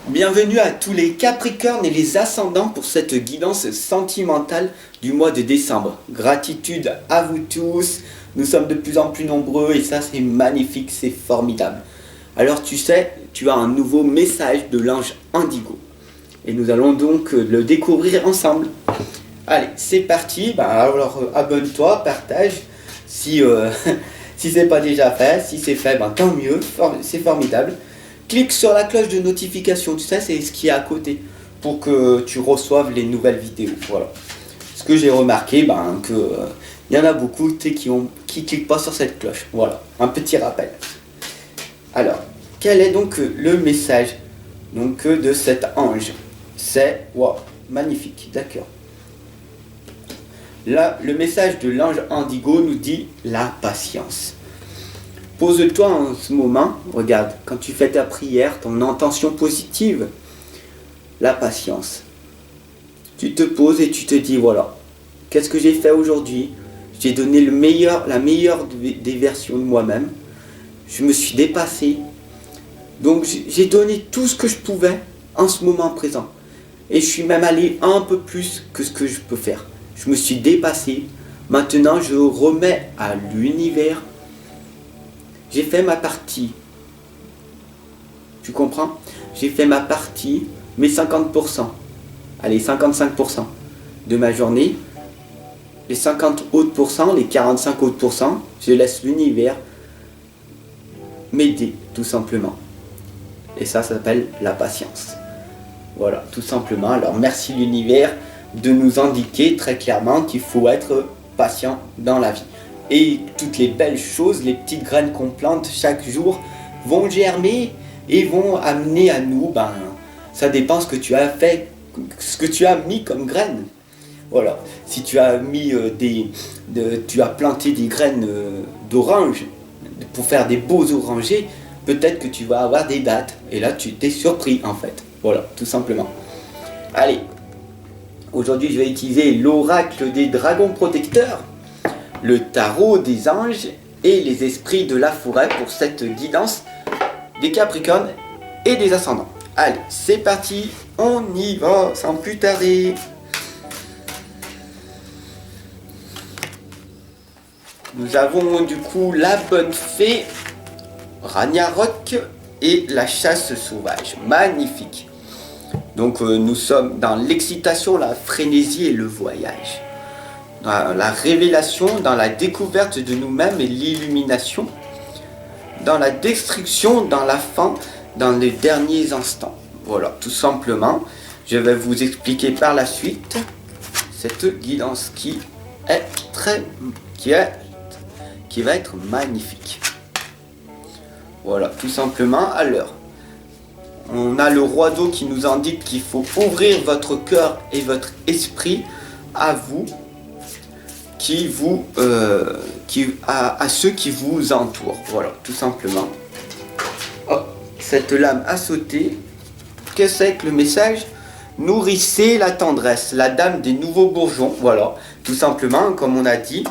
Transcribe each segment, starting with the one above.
Bienvenue à tous les Capricornes et les ascendants pour cette guidance sentimentale du mois de décembre. Gratitude à vous tous, nous sommes de plus en plus nombreux et ça c'est magnifique, c'est formidable. Alors tu sais, tu as un nouveau message de l'ange Indigo et nous allons donc le découvrir ensemble. Allez, c'est parti, alors abonne-toi, partage si, si c'est pas déjà fait, si c'est fait, tant mieux, c'est formidable. Clique sur la cloche de notification, tu sais, c'est ce qui est à côté, pour que tu reçoives les nouvelles vidéos. Voilà. Ce que j'ai remarqué, il y en a beaucoup qui cliquent pas sur cette cloche. Voilà, un petit rappel. Alors, quel est donc le message de cet ange? C'est, wow, magnifique, d'accord. Là, le message de l'ange Indigo nous dit la patience. Pose-toi en ce moment, regarde, quand tu fais ta prière, ton intention positive, la patience. Tu te poses et tu te dis, voilà, qu'est-ce que j'ai fait aujourd'hui? J'ai donné la meilleure des versions de moi-même. Je me suis dépassé. Donc j'ai donné tout ce que je pouvais en ce moment présent. Et je suis même allé un peu plus que ce que je peux faire. Je me suis dépassé. Maintenant, je remets à l'univers. J'ai fait ma partie. Tu comprends? J'ai fait ma partie, mes 50%. Allez, 55% de ma journée. Les 50 autres pourcents, les 45 autres pourcents, je laisse l'univers m'aider, tout simplement. Et ça s'appelle la patience. Voilà, tout simplement. Alors, merci l'univers de nous indiquer très clairement qu'il faut être patient dans la vie. Et toutes les belles choses, les petites graines qu'on plante chaque jour vont germer et vont amener à nous, ça dépend ce que tu as fait, ce que tu as mis comme graines. Voilà, si tu as mis tu as planté des graines d'orange pour faire des beaux orangers, peut-être que tu vas avoir des dattes. Et là, tu t'es surpris en fait. Voilà, tout simplement. Allez, aujourd'hui, je vais utiliser l'oracle des dragons protecteurs, le tarot des anges et les esprits de la forêt pour cette guidance des Capricornes et des ascendants. Allez, c'est parti, on y va sans plus tarder. Nous avons du coup la bonne fée, Ragnarok et la chasse sauvage. Magnifique. Donc nous sommes dans l'excitation, la frénésie et le voyage. Dans la révélation, dans la découverte de nous-mêmes et l'illumination, dans la destruction, dans la fin, dans les derniers instants. Voilà, tout simplement. Je vais vous expliquer par la suite cette guidance qui va être magnifique. Voilà, tout simplement. Alors, on a le roi d'eau qui nous indique qu'il faut ouvrir votre cœur et votre esprit à vous, à ceux qui vous entourent. Voilà, tout simplement. Oh, cette lame a sauté. Qu'est-ce que c'est que le message? Nourrissez la tendresse, la dame des nouveaux bourgeons. Voilà, tout simplement, comme on a dit,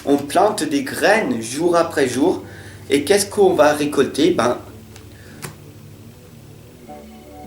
on plante des graines jour après jour. Et qu'est-ce qu'on va récolter?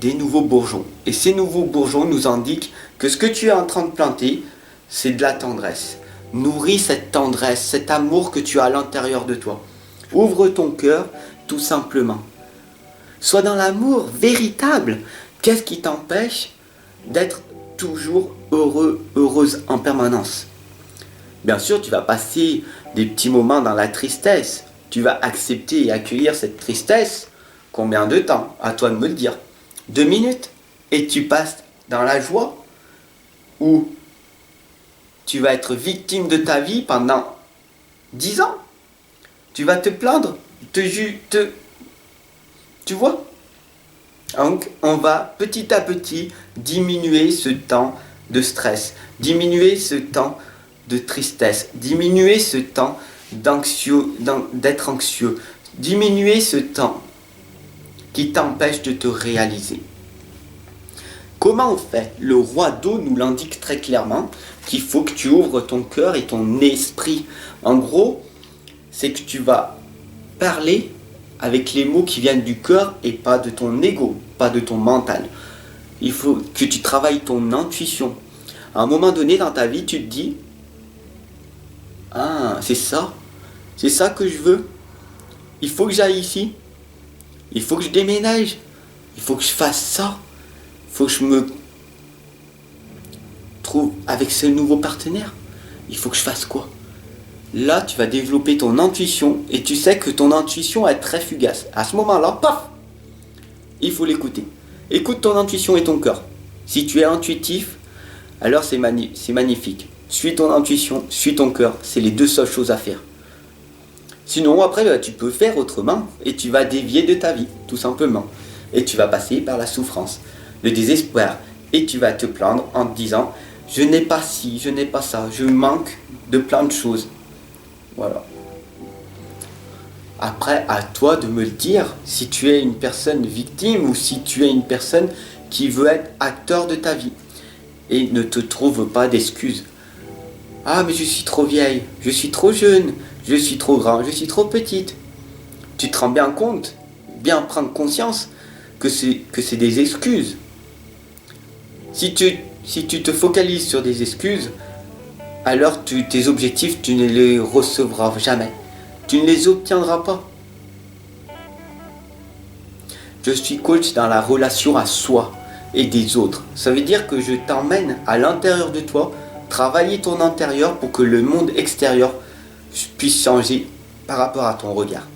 Des nouveaux bourgeons. Et ces nouveaux bourgeons nous indiquent que ce que tu es en train de planter, c'est de la tendresse. Nourris cette tendresse, cet amour que tu as à l'intérieur de toi. Ouvre ton cœur, tout simplement. Sois dans l'amour véritable. Qu'est-ce qui t'empêche d'être toujours heureux, heureuse en permanence? Bien sûr, tu vas passer des petits moments dans la tristesse. Tu vas accepter et accueillir cette tristesse. Combien de temps? À toi de me le dire. 2 minutes? Et tu passes dans la joie? Ou tu vas être victime de ta vie pendant 10 ans? Tu vas te plaindre? Tu vois? Donc, on va petit à petit diminuer ce temps de stress, diminuer ce temps de tristesse, diminuer ce temps d'être anxieux, diminuer ce temps qui t'empêche de te réaliser. Comment on fait? Le roi d'eau nous l'indique très clairement qu'il faut que tu ouvres ton cœur et ton esprit. En gros, c'est que tu vas parler avec les mots qui viennent du cœur et pas de ton ego, pas de ton mental. Il faut que tu travailles ton intuition. À un moment donné dans ta vie, tu te dis, ah, c'est ça que je veux. Il faut que j'aille ici. Il faut que je déménage. Il faut que je fasse ça. Il faut que je me trouve avec ce nouveau partenaire. Il faut que je fasse quoi? Là, tu vas développer ton intuition et tu sais que ton intuition est très fugace. À ce moment-là, paf, il faut l'écouter. Écoute ton intuition et ton cœur. Si tu es intuitif, alors c'est magnifique. Suis ton intuition, suis ton cœur. C'est les deux seules choses à faire. Sinon, après, tu peux faire autrement et tu vas dévier de ta vie, tout simplement. Et tu vas passer par la souffrance, le désespoir. Et tu vas te plaindre en te disant, je n'ai pas ci, je n'ai pas ça, je manque de plein de choses. Voilà. Après, à toi de me le dire si tu es une personne victime ou si tu es une personne qui veut être acteur de ta vie. Et ne te trouve pas d'excuses. Ah, mais je suis trop vieille, je suis trop jeune, je suis trop grand, je suis trop petite. Tu te rends bien compte, bien prendre conscience que c'est des excuses. Si tu te focalises sur des excuses, alors tes objectifs, tu ne les recevras jamais. Tu ne les obtiendras pas. Je suis coach dans la relation à soi et des autres. Ça veut dire que je t'emmène à l'intérieur de toi, travailler ton intérieur pour que le monde extérieur puisse changer par rapport à ton regard.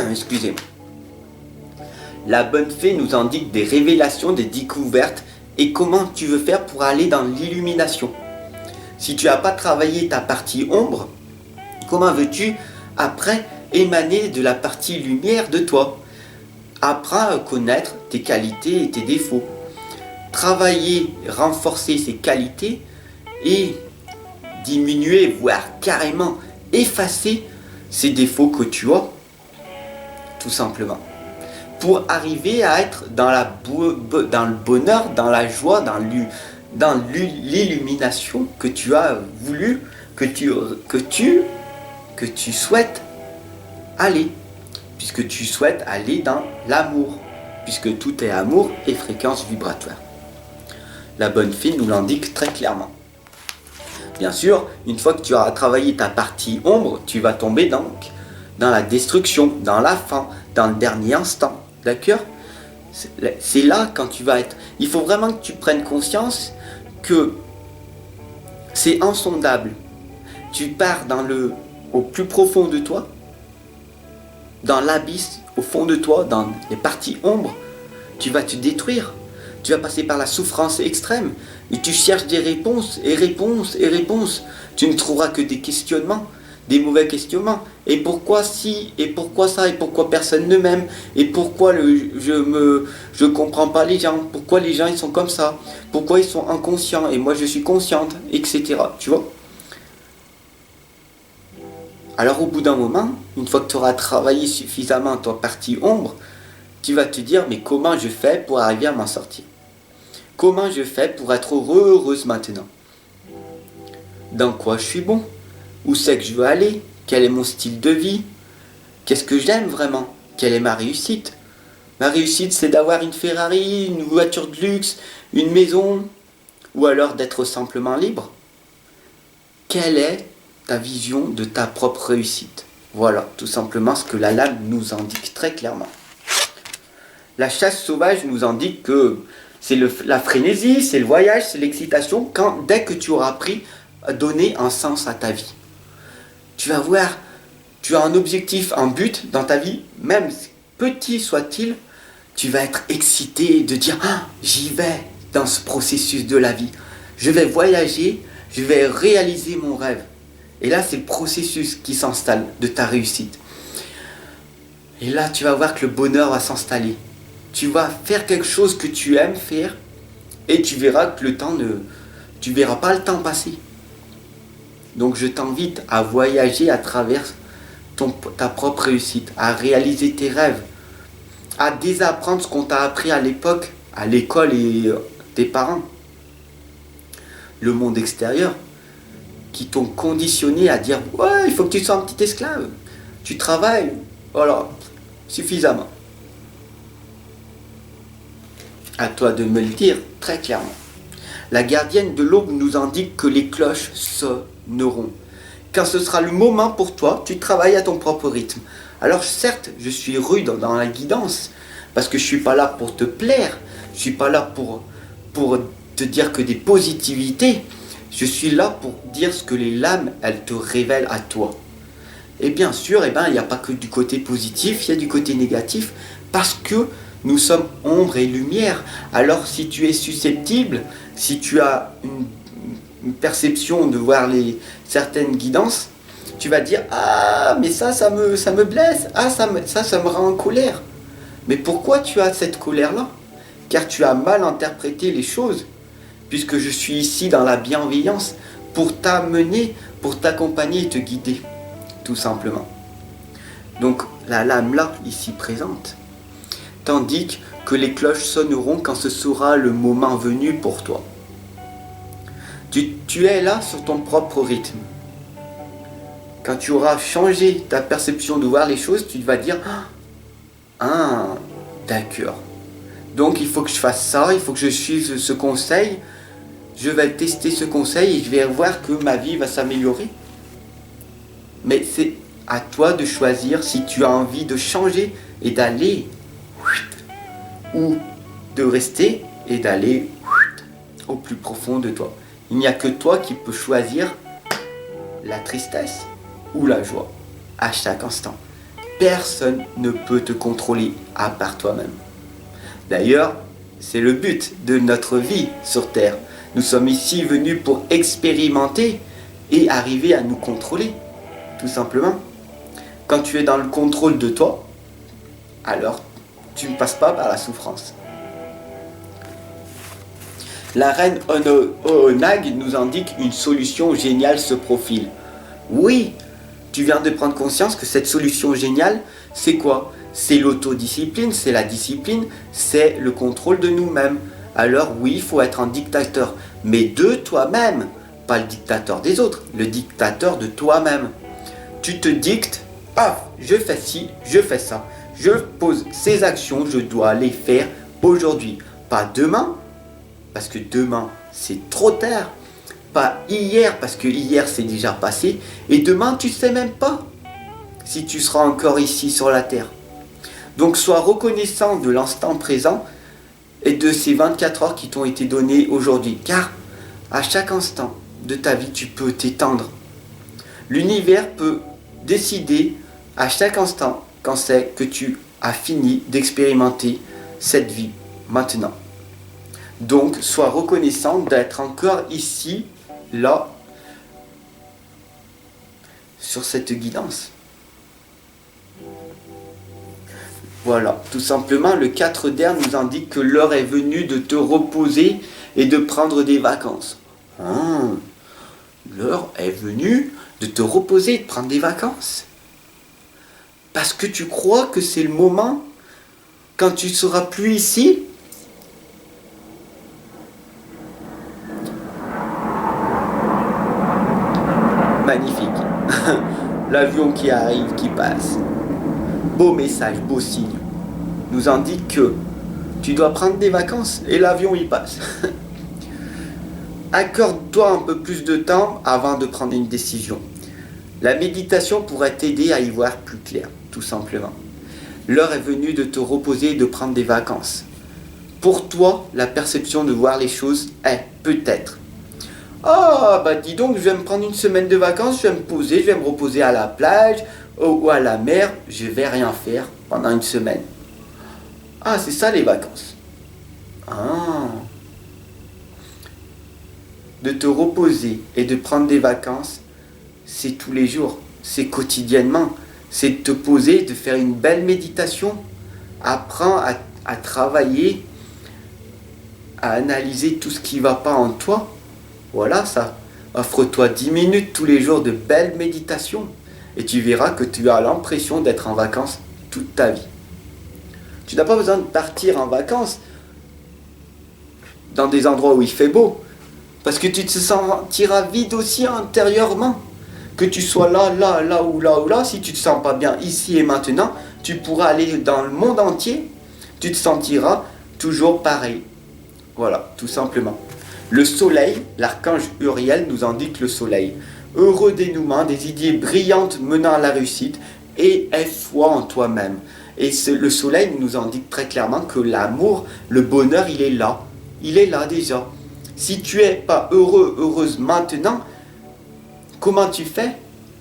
Excusez-moi. La bonne fée nous indique des révélations, des découvertes et comment tu veux faire pour aller dans l'illumination. Si tu n'as pas travaillé ta partie ombre, comment veux-tu après émaner de la partie lumière de toi? Apprends à connaître tes qualités et tes défauts. Travailler, renforcer ces qualités et diminuer, voire carrément effacer ces défauts que tu as, tout simplement. Pour arriver à être dans le bonheur, dans la joie, dans l'illumination que tu as voulu, que tu souhaites aller. Puisque tu souhaites aller dans l'amour. Puisque tout est amour et fréquence vibratoire. La bonne fée nous l'indique très clairement. Bien sûr, une fois que tu auras travaillé ta partie ombre, tu vas tomber donc dans la destruction, dans la fin, dans le dernier instant. D'accord? C'est là quand tu vas être. Il faut vraiment que tu prennes conscience que c'est insondable. Tu pars au plus profond de toi, dans l'abysse, au fond de toi, dans les parties ombres. Tu vas te détruire. Tu vas passer par la souffrance extrême. Et tu cherches des réponses, et réponses, et réponses. Tu ne trouveras que des questionnements. Des mauvais questionnements. Et pourquoi si? Et pourquoi ça? Et pourquoi personne ne m'aime? Et pourquoi je comprends pas les gens? Pourquoi les gens ils sont comme ça? Pourquoi ils sont inconscients? Et moi je suis consciente, etc. Tu vois? Alors au bout d'un moment, une fois que tu auras travaillé suffisamment ta partie ombre, tu vas te dire, mais comment je fais pour arriver à m'en sortir? Comment je fais pour être heureuse maintenant? Dans quoi je suis bon? Où c'est que je veux aller? Quel est mon style de vie? Qu'est-ce que j'aime vraiment? Quelle est ma réussite? Ma réussite, c'est d'avoir une Ferrari, une voiture de luxe, une maison, ou alors d'être simplement libre. Quelle est ta vision de ta propre réussite? Voilà, tout simplement ce que la lame nous indique très clairement. La chasse sauvage nous indique que c'est la frénésie, c'est le voyage, c'est l'excitation, dès que tu auras appris à donner un sens à ta vie. Tu vas voir, tu as un objectif, un but dans ta vie, même petit soit-il, tu vas être excité de dire ah, j'y vais dans ce processus de la vie. Je vais voyager, je vais réaliser mon rêve. Et là, c'est le processus qui s'installe de ta réussite. Et là, tu vas voir que le bonheur va s'installer. Tu vas faire quelque chose que tu aimes faire et tu verras que tu verras pas le temps passer. Donc je t'invite à voyager à travers ta propre réussite, à réaliser tes rêves, à désapprendre ce qu'on t'a appris à l'époque, à l'école et tes parents. Le monde extérieur, qui t'ont conditionné à dire ouais, il faut que tu sois un petit esclave, tu travailles, voilà, suffisamment. À toi de me le dire très clairement. La gardienne de l'aube nous indique que les cloches sonneront. Quand ce sera le moment pour toi, tu travailles à ton propre rythme. Alors certes, je suis rude dans la guidance, parce que je ne suis pas là pour te plaire, je ne suis pas là pour te dire que des positivités, je suis là pour dire ce que les lames, elles te révèlent à toi. Et bien sûr, il n'y a pas que du côté positif, il y a du côté négatif, parce que nous sommes ombre et lumière. Alors si tu es susceptible, si tu as une perception de voir certaines guidances, tu vas dire « Ah, mais ça me blesse, ah, ça me rend en colère. » Mais pourquoi tu as cette colère-là? Car tu as mal interprété les choses, puisque je suis ici dans la bienveillance pour t'amener, pour t'accompagner et te guider, tout simplement. Donc la lame là, ici présente, t'indique que les cloches sonneront quand ce sera le moment venu pour toi. Tu es là sur ton propre rythme. Quand tu auras changé ta perception de voir les choses, tu vas dire « Ah, d'accord. Donc il faut que je fasse ça, il faut que je suive ce conseil. Je vais tester ce conseil et je vais voir que ma vie va s'améliorer. » Mais c'est à toi de choisir si tu as envie de changer et d'aller ou de rester et d'aller au plus profond de toi. Il n'y a que toi qui peux choisir la tristesse ou la joie à chaque instant. Personne ne peut te contrôler à part toi-même. D'ailleurs, c'est le but de notre vie sur Terre. Nous sommes ici venus pour expérimenter et arriver à nous contrôler, tout simplement. Quand tu es dans le contrôle de toi, alors tu ne passes pas par la souffrance. La reine Onag nous indique une solution géniale se profile. Oui, tu viens de prendre conscience que cette solution géniale, c'est quoi? C'est l'autodiscipline, c'est la discipline, c'est le contrôle de nous-mêmes. Alors oui, il faut être un dictateur, mais de toi-même, pas le dictateur des autres, le dictateur de toi-même. Tu te dictes, ah, je fais ci, je fais ça, je pose ces actions, je dois les faire aujourd'hui, pas demain, parce que demain c'est trop tard, pas hier, parce que hier c'est déjà passé, et demain tu ne sais même pas si tu seras encore ici sur la terre. Donc sois reconnaissant de l'instant présent et de ces 24 heures qui t'ont été données aujourd'hui, car à chaque instant de ta vie tu peux t'étendre. L'univers peut décider à chaque instant quand c'est que tu as fini d'expérimenter cette vie maintenant. Donc sois reconnaissant d'être encore ici, là, sur cette guidance. Voilà, tout simplement, le 4 d'air nous indique que l'heure est venue de te reposer et de prendre des vacances. L'heure est venue de te reposer et de prendre des vacances. Parce que tu crois que c'est le moment, quand tu ne seras plus ici, magnifique. L'avion qui arrive, qui passe. Beau message, beau signe. Nous indique que tu dois prendre des vacances et l'avion y passe. Accorde-toi un peu plus de temps avant de prendre une décision. La méditation pourrait t'aider à y voir plus clair, tout simplement. L'heure est venue de te reposer et de prendre des vacances. Pour toi, la perception de voir les choses est peut-être: ah, bah dis donc, je vais me prendre une semaine de vacances, je vais me poser, je vais me reposer à la plage ou à la mer, je vais rien faire pendant une semaine. Ah, c'est ça les vacances. Ah. De te reposer et de prendre des vacances, c'est tous les jours, c'est quotidiennement, c'est de te poser, de faire une belle méditation. Apprends à travailler, à analyser tout ce qui ne va pas en toi. Voilà ça. Offre-toi 10 minutes tous les jours de belle méditation et tu verras que tu as l'impression d'être en vacances toute ta vie. Tu n'as pas besoin de partir en vacances dans des endroits où il fait beau, parce que tu te sentiras vide aussi intérieurement. Que tu sois là ou là, si tu te sens pas bien ici et maintenant, tu pourras aller dans le monde entier, tu te sentiras toujours pareil. Voilà, tout simplement. Le soleil, l'archange Uriel nous indique le soleil. Heureux dénouement, des idées brillantes menant à la réussite et aie foi en toi-même. Et le soleil nous indique très clairement que l'amour, le bonheur, il est là. Il est là déjà. Si tu n'es pas heureux, heureuse maintenant, comment tu fais?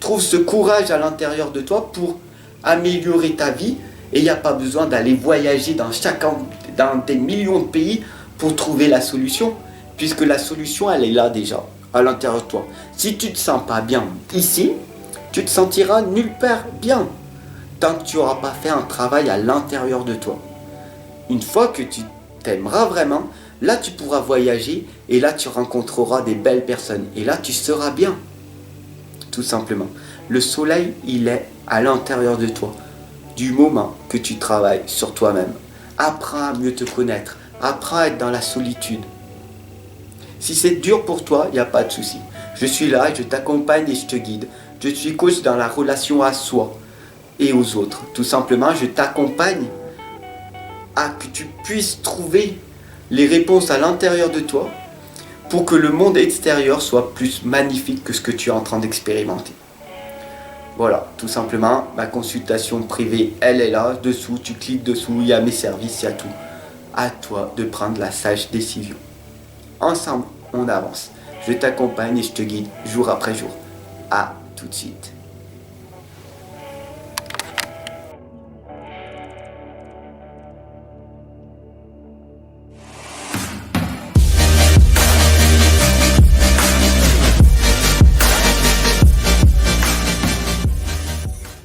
Trouve ce courage à l'intérieur de toi pour améliorer ta vie. Et il n'y a pas besoin d'aller voyager dans des millions de pays pour trouver la solution. Puisque la solution, elle est là déjà, à l'intérieur de toi. Si tu ne te sens pas bien ici, tu te sentiras nulle part bien. Tant que tu n'auras pas fait un travail à l'intérieur de toi. Une fois que tu t'aimeras vraiment, là tu pourras voyager et là tu rencontreras des belles personnes. Et là tu seras bien. Tout simplement. Le soleil, il est à l'intérieur de toi. Du moment que tu travailles sur toi-même. Apprends à mieux te connaître. Apprends à être dans la solitude. Si c'est dur pour toi, il n'y a pas de souci. Je suis là, je t'accompagne et je te guide. Je suis coach dans la relation à soi et aux autres. Tout simplement, je t'accompagne à que tu puisses trouver les réponses à l'intérieur de toi pour que le monde extérieur soit plus magnifique que ce que tu es en train d'expérimenter. Voilà, tout simplement, ma consultation privée, elle est là, dessous, tu cliques dessous, il y a mes services, il y a tout. À toi de prendre la sage décision. Ensemble, on avance. Je t'accompagne et je te guide jour après jour. À tout de suite.